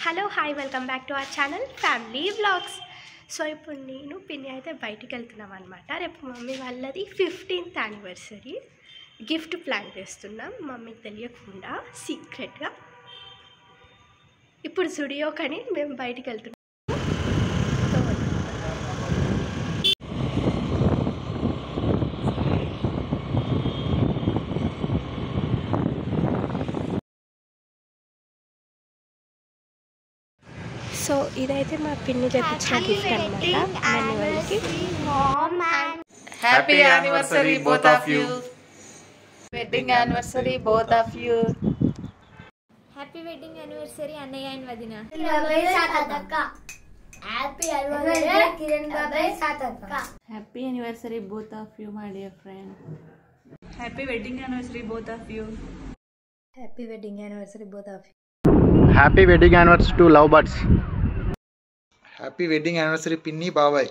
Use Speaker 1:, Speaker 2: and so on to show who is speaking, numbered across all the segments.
Speaker 1: Hello hi welcome back to our channel family vlogs. So ఇప్పుడు నేను పిన్ని అయితే బయటికి వెళ్తున్నాం అనమాట. రేపు మమ్మీ వాళ్ళది 15th యానివర్సరీ. గిఫ్ట్ ప్లాన్ చేస్తున్నాం మమ్మీకి తెలియకుండా సీక్రెట్గా. ఇప్పుడు స్టూడియోకని మేము బయటికి వెళ్తున్నాం. సో ఇదైతే మా పిన్ని తెప్పించిన గిఫ్ట్ అన్నమాట.
Speaker 2: Happy anniversary both of you. Wedding anniversary both of you.
Speaker 3: Happy wedding anniversary అన్నయ్య అండ్ వదిన.
Speaker 2: Happy anniversary both of you my dear friend. Happy wedding anniversary both of you.
Speaker 3: Happy wedding anniversary both of you.
Speaker 4: Happy wedding anniversary to love birds.
Speaker 5: Happy wedding anniversary పిన్ని బాబాయ్.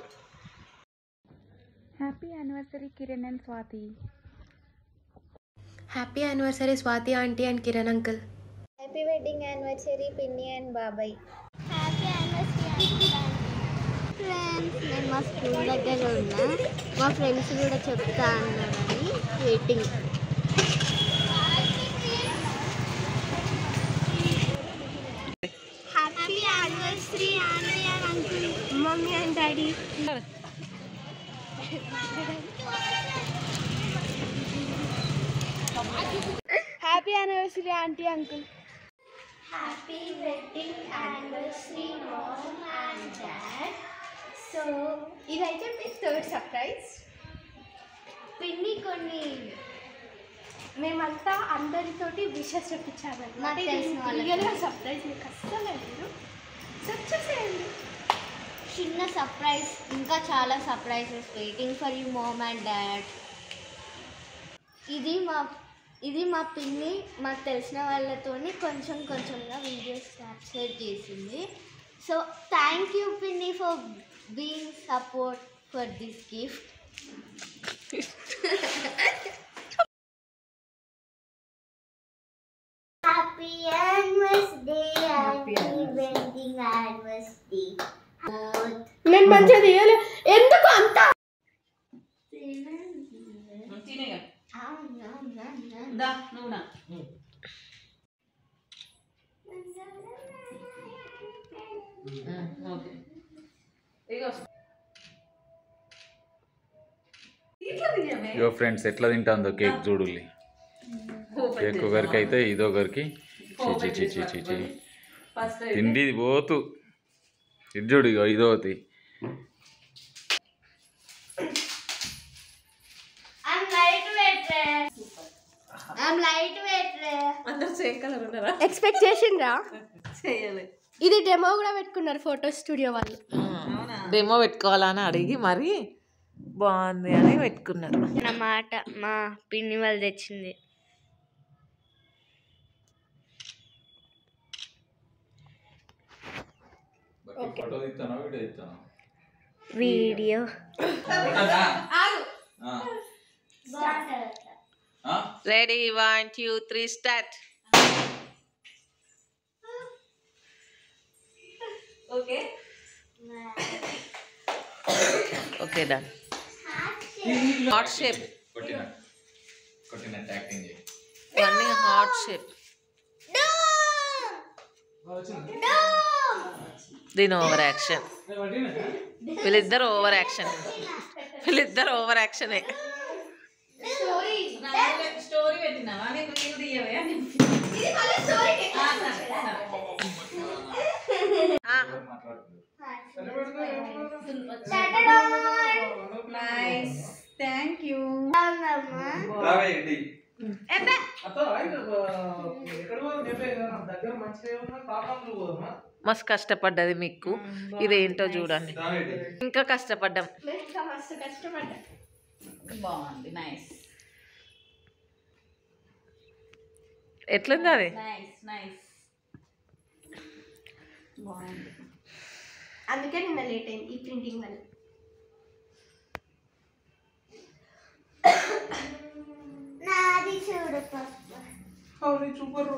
Speaker 2: Happy anniversary Kiran and Swathi.
Speaker 3: Happy anniversary Swathi aunty and Kiran uncle.
Speaker 6: Happy wedding anniversary పిన్ని and బాబాయ్. Happy anniversary friends. నేను మా school దగ్గర ఉన్నా, మా friends కూడా చెప్తా అన్నారని waiting. Happy anniversary aunty and uncle,
Speaker 1: mummy and daddy.
Speaker 6: Happy anniversary aunty uncle. Happy wedding anniversary mom and dad.
Speaker 1: So ఇదైతే మీ థర్డ్ సర్ప్రైజ్.
Speaker 6: పిన్ని కొన్ని
Speaker 1: మేమంతా అందరితోటి విషెస్ చెప్పించామన్నమాట.
Speaker 6: నాకు తెలిసిన వాళ్ళకి.
Speaker 1: రియల్గా సర్ప్రైజ్ మీకు అస్సలు లేదు. సో చూసేయండి.
Speaker 6: చిన్న సర్ప్రైజ్, ఇంకా చాలా surprises waiting for you mom and dad. ఇది మా పిన్ని మాకు తెలిసిన వాళ్ళతోని కొంచెంగా వీడియోస్ క్యాప్చర్ చేసింది. సో థ్యాంక్ యూ పిన్ని for being support for this gift. Happy anniversary, happy wedding anniversary.
Speaker 1: నేను మంచిగా తీయలే, ఎందుకు అంత
Speaker 7: యో ఫ్రెండ్స్ ఎట్లా తింటాందో కేక్ చూడుల్లి. కేక్ ఒకరికి అయితే ఇదొకరికి చీ చీ చీ చీ చీ తిండి పోతు ఇది చూడు. ఇగో ఇదోతి.
Speaker 1: ఎక్స్పెక్ట్ చేసిండ్రా?
Speaker 2: చేయాలి.
Speaker 1: ఇది డెమో కూడా పెట్టుకున్నారు ఫోటో స్టూడియో వాళ్ళు.
Speaker 2: డెమో పెట్టుకోవాలని అడిగి మరి బాగుంది అని పెట్టుకున్నారు
Speaker 6: అన్నమాట. మా పిన్ని వాళ్ళు తెచ్చింది. Video
Speaker 2: ready 1 2 3 start. Okay okay done. Heart shape
Speaker 7: కొట్టినట్టు యాక్టింగ్ చేయి.
Speaker 2: ఇవన్నీ హార్ట్ షేప్. దీని ఓవర్ యాక్షన్. వీళ్ళిద్దరు ఓవర్ యాక్షన్. వీళ్ళిద్దరు ఓవర్ యాక్షనే. స్టోరీ పెట్టినావా?
Speaker 3: Nice, thank you.
Speaker 2: మస్తు కష్టపడ్డది మీకు. ఇదేంటో చూడండి. ఇంకా కష్టపడ్డాం.
Speaker 3: బాగుంది. నైస్
Speaker 2: ఎట్లుంది అది?
Speaker 3: నైస్ నైస్ బాగుంది.
Speaker 1: అందుకే నిన్న లేట్ అయింది ఈ ప్రింటింగ్ వల్ల.
Speaker 6: నాది చూడు
Speaker 5: సూపర్.